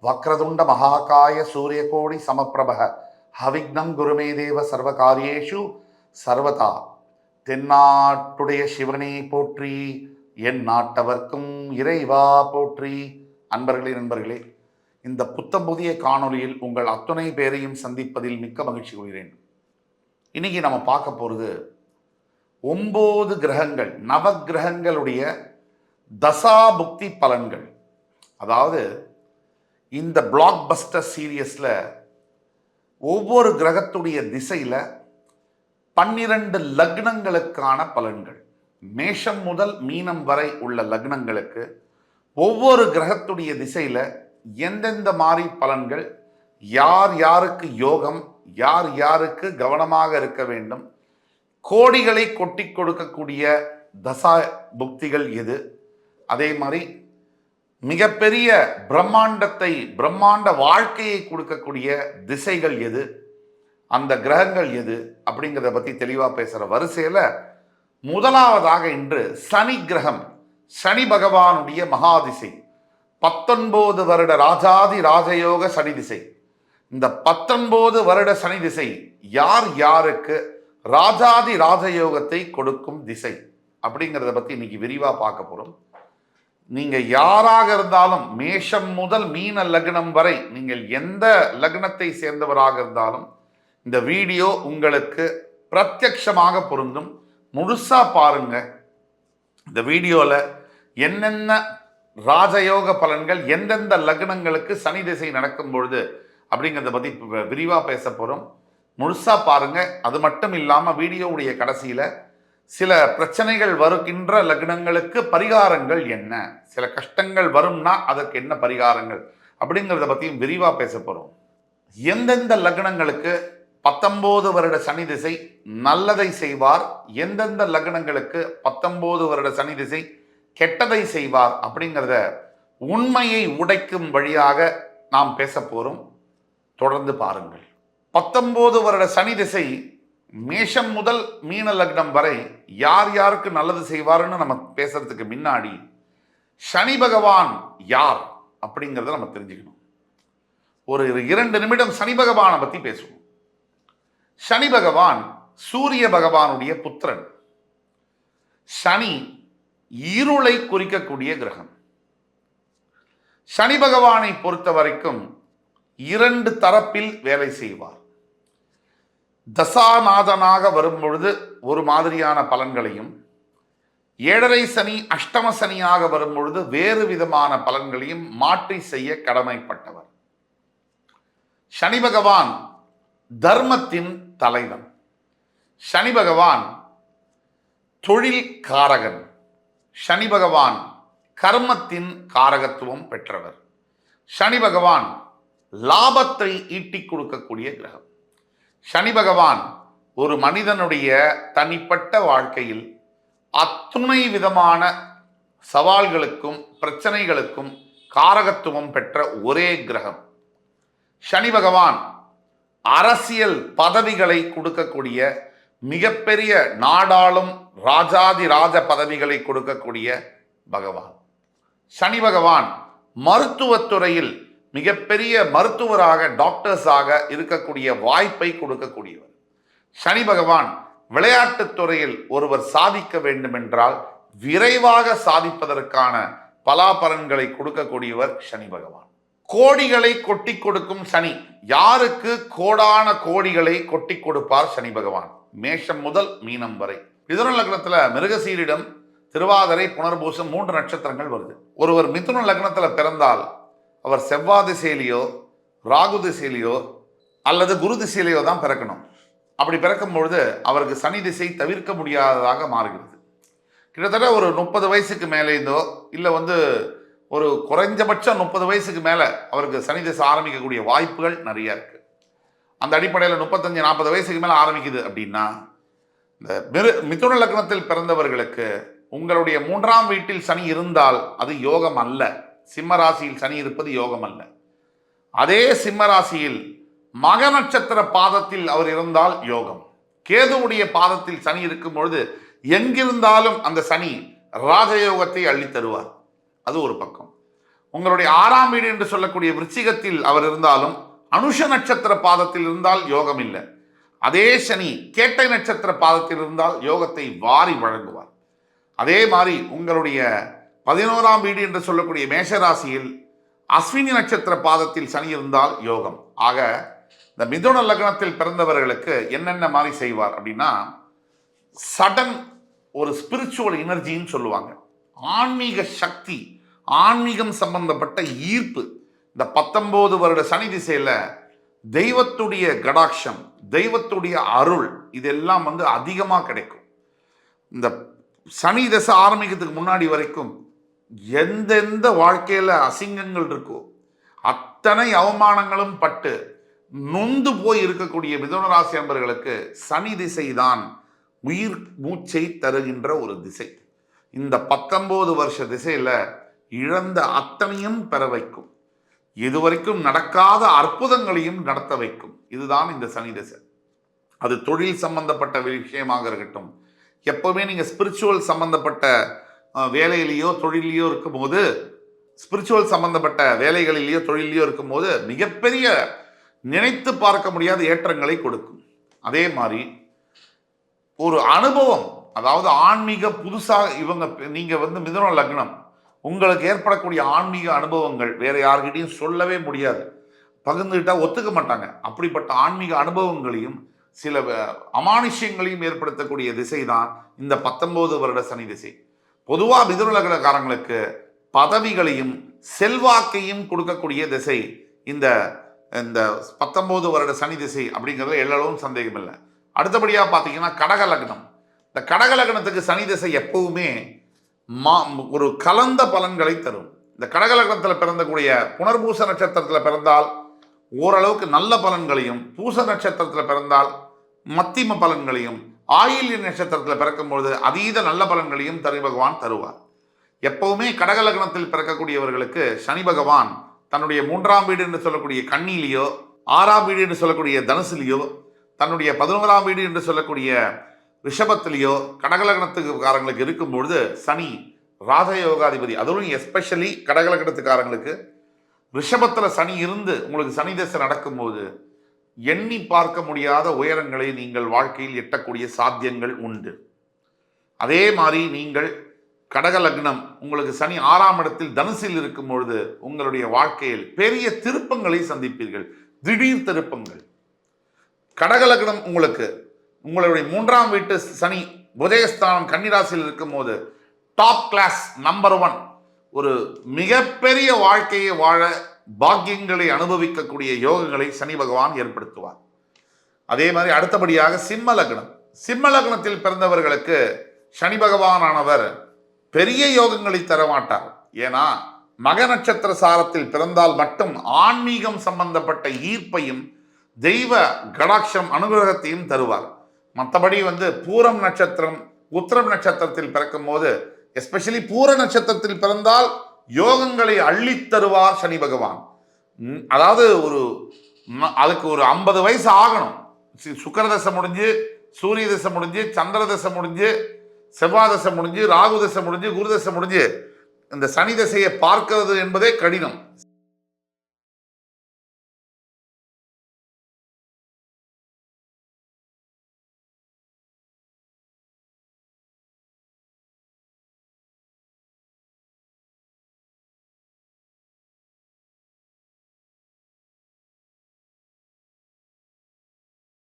வக்ரதுண்ட மகாகாய சூரியகோடி சமப்பிரபக ஹவிக்னம் குருமே தேவ சர்வகாரியேஷு சர்வதா. தென்னாட்டுடைய சிவனே போற்றி, என் நாட்டவர்க்கும் இறைவா போற்றி. நண்பர்களே, இந்த புத்தம் புதிய காணொலியில் உங்கள் அத்துணை பேரையும் சந்திப்பதில் மிக்க மகிழ்ச்சி கொள்கிறேன். இன்னைக்கு நம்ம பார்க்க போகிறது 9 கிரகங்கள், நவகிரகங்களுடைய தசாபுக்தி பலன்கள். அதாவது இந்த பிளாக் பஸ்டர் சீரியஸில் ஒவ்வொரு கிரகத்துடைய திசையில் 12 லக்னங்களுக்கான பலன்கள், மேஷம் முதல் மீனம் வரை உள்ள லக்னங்களுக்கு ஒவ்வொரு கிரகத்துடைய திசையில் எந்தெந்த மாதிரி பலன்கள், யார் யாருக்கு யோகம், யார் யாருக்கு கவனமாக இருக்க வேண்டும், கோடிகளை கொட்டி கொடுக்கக்கூடிய தசா புக்திகள் எது, அதே மாதிரி மிகப்பெரிய பிரம்மாண்ட வாழ்க்கையை கொடுக்கக்கூடிய திசைகள் எது, அந்த கிரகங்கள் எது அப்படிங்கிறத பற்றி தெளிவாக பேசுகிற வரிசையில் முதலாவதாக இன்று சனி கிரகம், சனி பகவானுடைய மகாதிசை, 19 வருட ராஜாதி ராஜயோக சனி திசை. இந்த 19 வருட சனி திசை யார் யாருக்கு ராஜாதி ராஜயோகத்தை கொடுக்கும் திசை அப்படிங்கிறத பற்றி இன்னைக்கு விரிவாக பார்க்க போகிறோம். நீங்கள் யாராக இருந்தாலும், மேஷம் முதல் மீன லக்னம் வரை நீங்கள் எந்த லக்னத்தை சேர்ந்தவராக இருந்தாலும் இந்த வீடியோ உங்களுக்கு பிரத்யட்சமாக பொருந்தும். முழுசா பாருங்க. இந்த வீடியோவில் என்னென்ன ராஜயோக பலன்கள் எந்தெந்த லக்னங்களுக்கு சனி திசை நடக்கும் பொழுது அப்படிங்கிறத பற்றி விரிவாக பேச போகிறோம். முழுசா பாருங்க. அது மட்டும் இல்லாமல் வீடியோவுடைய கடைசியில் சில பிரச்சனைகள் வருகின்ற லக்னங்களுக்கு பரிகாரங்கள் என்ன, சில கஷ்டங்கள் வரும்னா அதற்கு என்ன பரிகாரங்கள் அப்படிங்கிறத பற்றியும் விரிவாக பேச போகிறோம். எந்தெந்த லக்னங்களுக்கு 19 வருட சனி திசை நல்லதை செய்வார், எந்தெந்த லக்னங்களுக்கு 19 வருட சனி திசை கெட்டதை செய்வார் அப்படிங்கிறத உண்மையை உடைக்கும் வழியாக நாம் பேச போகிறோம். தொடர்ந்து பாருங்கள். 19 வருட சனி திசை மேஷம் முதல் மீன லக்னம் வரை யார் யாருக்கு நல்லது செய்வார்னு நம்ம பேசுறதுக்கு முன்னாடி சனி பகவான் யார் அப்படிங்கிறத நம்ம தெரிஞ்சுக்கணும். ஒரு 2 நிமிடம் சனி பகவானை பற்றி பேசுவோம். சனி பகவான் சூரிய பகவானுடைய புத்திரன். சனி இருளை குறிக்கக்கூடிய கிரகம். சனி பகவானை பொறுத்த வரைக்கும் 2 தரப்பில் வேலை செய்வார். தசாநாதனாக வரும் பொழுது ஒரு மாதிரியான பலன்களையும், 7.5 சனி அஷ்டம சனியாக வரும் பொழுது வேறு விதமான பலன்களையும் மாற்றி செய்ய கடமைப்பட்டவர். சனி பகவான் தர்மத்தின் தலைவன். சனி பகவான் தொழில் காரகன். சனி பகவான் கர்மத்தின் காரகத்துவம் பெற்றவர். சனி பகவான் லாபத்தை ஈட்டிக் கொடுக்கக்கூடிய கிரகம். சனி பகவான் ஒரு மனிதனுடைய தனிப்பட்ட வாழ்க்கையில் அத்துணை விதமான சவால்களுக்கும் பிரச்சனைகளுக்கும் காரகத்துவம் பெற்ற ஒரே கிரகம். சனி பகவான் அரசியல் பதவிகளை கொடுக்கக்கூடிய, மிகப்பெரிய நாடாளும் ராஜாதி ராஜ பதவிகளை கொடுக்கக்கூடிய பகவான். சனி பகவான் மருத்துவத்துறையில் மிகப்பெரிய மருத்துவராக, டாக்டர்ஸாக இருக்கக்கூடிய வாய்ப்பை கொடுக்கக்கூடியவர். சனி பகவான் விளையாட்டுத் துறையில் ஒருவர் சாதிக்க வேண்டும் என்றால் விரைவாக சாதிப்பதற்கான பலாபலன்களை கொடுக்கக்கூடியவர் சனி பகவான். கோடிகளை கொட்டி கொடுக்கும் சனி. யாருக்கு கோடான கோடிகளை கொட்டி கொடுப்பார் சனி பகவான்? மேஷம் முதல் மீனம் வரை. மிதுன லக்னத்துல மிருகசீரிடம், திருவாதிரை, புனர்பூசம் 3 நட்சத்திரங்கள் வருது. ஒருவர் மிதுன லக்னத்துல பிறந்தால் அவர் செவ்வாய் திசையிலையோ ராகு திசையிலையோ அல்லது குரு திசையிலையோ தான் பிறக்கணும். அப்படி பிறக்கும் பொழுது அவருக்கு சனி திசை தவிர்க்க முடியாததாக மாறுகிறது. கிட்டத்தட்ட ஒரு 30 வயசுக்கு மேலேருந்தோ இல்லை ஒரு குறைஞ்சபட்சம் 30 வயசுக்கு மேலே அவருக்கு சனி திசை ஆரம்பிக்கக்கூடிய வாய்ப்புகள் நிறைய இருக்கு. அந்த அடிப்படையில் 35-40 வயசுக்கு மேலே ஆரம்பிக்குது அப்படின்னா, இந்த மிதுன லக்னத்தில் பிறந்தவர்களுக்கு உங்களுடைய 3ஆம் வீட்டில் சனி இருந்தால் அது யோகம் அல்ல. சிம்ம ராசியில் சனி இருப்பது யோகம் அல்ல. அதே சிம்ம ராசியில் மக நட்சத்திர பாதத்தில் அவர் இருந்தால் யோகம். கேதுவுடைய பாதத்தில் சனி இருக்கும் பொழுது எங்கிருந்தாலும் அந்த சனி ராஜயோகத்தை அள்ளி தருவார். அது ஒரு பக்கம். உங்களுடைய 6ஆம் வீடு என்று சொல்லக்கூடிய விருச்சிகத்தில் அவர் இருந்தாலும் அனுஷ நட்சத்திர பாதத்தில் இருந்தால் யோகம் இல்லை. அதே சனி கேட்டை நட்சத்திர பாதத்தில் இருந்தால் யோகத்தை வாரி வழங்குவார். அதே மாதிரி உங்களுடைய 11ஆம் வீடு என்று சொல்லக்கூடிய மேஷராசியில் அஸ்வினி நட்சத்திர பாதத்தில் சனி இருந்தால் யோகம். ஆக இந்த மிதுன லக்னத்தில் பிறந்தவர்களுக்கு என்னென்ன மாதிரி செய்வார் அப்படின்னா, சடன் ஒரு ஸ்பிரிச்சுவல் எனர்ஜின்னு சொல்லுவாங்க, ஆன்மீக சக்தி, ஆன்மீகம் சம்பந்தப்பட்ட ஈர்ப்பு. இந்த 19 வருட சனி திசையில தெய்வத்துடைய கடாட்சம், தெய்வத்துடைய அருள் இதெல்லாம் அதிகமாக கிடைக்கும். இந்த சனி தசை ஆரம்பிக்கிறதுக்கு முன்னாடி வரைக்கும் எந்தெந்த வாழ்க்கையில அசிங்கங்கள் இருக்கோ அத்தனை அவமானங்களும் பட்டு நொந்து போய் இருக்கக்கூடிய மிதுன ராசி அன்பர்களுக்கு சனி திசை தான் உயிர் மூச்சை தருகின்ற ஒரு திசை. இந்த 19 வருஷ திசையில இழந்த அத்தனையும் பெற வைக்கும், இதுவரைக்கும் நடக்காத அற்புதங்களையும் நடத்த வைக்கும். இதுதான் இந்த சனி திசை. அது தொழில் சம்பந்தப்பட்ட விஷயமாக இருக்கட்டும், எப்பவுமே நீங்க ஸ்பிரிச்சுவல் சம்பந்தப்பட்ட வேலையிலேயோ தொழிலையோ இருக்கும்போது, ஸ்பிரிச்சுவல் சம்பந்தப்பட்ட வேலைகளிலேயோ தொழிலையோ இருக்கும்போது மிகப்பெரிய நினைத்து பார்க்க முடியாத ஏற்றங்களை கொடுக்கும். அதே மாதிரி ஒரு அனுபவம், அதாவது ஆன்மீக புதுசாக நீங்க மிதுன லக்னம், உங்களுக்கு ஏற்படக்கூடிய ஆன்மீக அனுபவங்கள் வேற யார்கிட்டையும் சொல்லவே முடியாது, பகிர்ந்துகிட்டா ஒத்துக்க மாட்டாங்க. அப்படிப்பட்ட ஆன்மீக அனுபவங்களையும் சில அமானுஷ்யங்களையும் ஏற்படுத்தக்கூடிய திசை தான் இந்த 19 வருட சனி திசை. பொதுவாக மிதுன லக்னக்காரங்களுக்கு பதவிகளையும் செல்வாக்கையும் கொடுக்கக்கூடிய திசை இந்த 19 வருட சனி திசை அப்படிங்கிறதுல எல்லளவும் சந்தேகம் இல்லை. அடுத்தபடியாக பார்த்தீங்கன்னா கடக லக்னம். இந்த கடக லக்னத்துக்கு சனி திசை எப்பவுமே ஒரு கலந்த பலன்களை தரும். இந்த கடக லக்னத்தில் பிறந்தக்கூடிய புனர்பூச நட்சத்திரத்தில் பிறந்தால் ஓரளவுக்கு நல்ல பலன்களையும், பூச நட்சத்திரத்தில் பிறந்தால் மத்திம பலன்களையும், ஆயில்ய நட்சத்திரத்தில் பிறக்கும்போது அதீத நல்ல பலன்களையும் சனி பகவான் தருவார். எப்பவுமே கடக லக்னத்தில் பிறக்கக்கூடியவர்களுக்கு சனி பகவான் தன்னுடைய 3ஆம் வீடு என்று சொல்லக்கூடிய கன்னியிலேயோ, 6ஆம் வீடு என்று சொல்லக்கூடிய தனுசிலேயோ, தன்னுடைய 11ஆம் வீடு என்று சொல்லக்கூடிய ரிஷபத்திலேயோ கடகலக்னத்துக்காரங்களுக்கு இருக்கும்பொழுது சனி ராஜயோகாதிபதி. அதுவும் எஸ்பெஷலி கடகலக்னத்துக்காரங்களுக்கு ரிஷபத்தில் சனி இருந்து உங்களுக்கு சனி தசை நடக்கும்போது எண்ணி பார்க்க முடியாத உயரங்களை நீங்கள் வாழ்க்கையில் எட்டக்கூடிய சாத்தியங்கள் உண்டு. அதே மாதிரி நீங்கள் கடக லக்னம் உங்களுக்கு சனி 6ஆம் இடத்தில் தனுசில் இருக்கும் பொழுது உங்களுடைய வாழ்க்கையில் பெரிய திருப்பங்களை சந்திப்பீர்கள், திடீர் திருப்பங்கள். கடக லக்னம் உங்களுக்கு உங்களுடைய 3ஆம் வீட்டு சனி புதயஸ்தானம் கன்னிராசியில் இருக்கும் போது டாப் கிளாஸ் நம்பர் 1 ஒரு மிகப்பெரிய வாழ்க்கையை வாழ பாக்கியங்களை அனுபவிக்கக்கூடிய யோகங்களை சனி பகவான் ஏற்படுத்துவார். அதே மாதிரி அடுத்தபடியாக சிம்ம லக்னம். சிம்ம லக்னத்தில் பிறந்தவர்களுக்கு சனி பகவானானவர் பெரிய யோகங்களை தரமாட்டார். ஏன்னா மக நட்சத்திர சாரத்தில் பிறந்தால் மட்டும் ஆன்மீகம் சம்பந்தப்பட்ட ஈர்ப்பையும் தெய்வ கடாட்சம் அனுகிரகத்தையும் தருவார். மற்றபடி பூரம் நட்சத்திரம், உத்திரம் நட்சத்திரத்தில் பிறக்கும் போது, எஸ்பெஷலி பூர நட்சத்திரத்தில் பிறந்தால் யோகங்களை அள்ளித் தருவார் சனி பகவான். அதாவது அதுக்கு ஒரு 50 வயசு ஆகணும். சுக்கிர தசை முடிஞ்சு, சூரிய தசை முடிஞ்சு, சந்திர தசை முடிஞ்சு, செவ்வாய் தசை முடிஞ்சு, ராகு தசை முடிஞ்சு, குரு தசை முடிஞ்சு இந்த சனி தசையை பார்க்கிறது என்பதே கடினம்.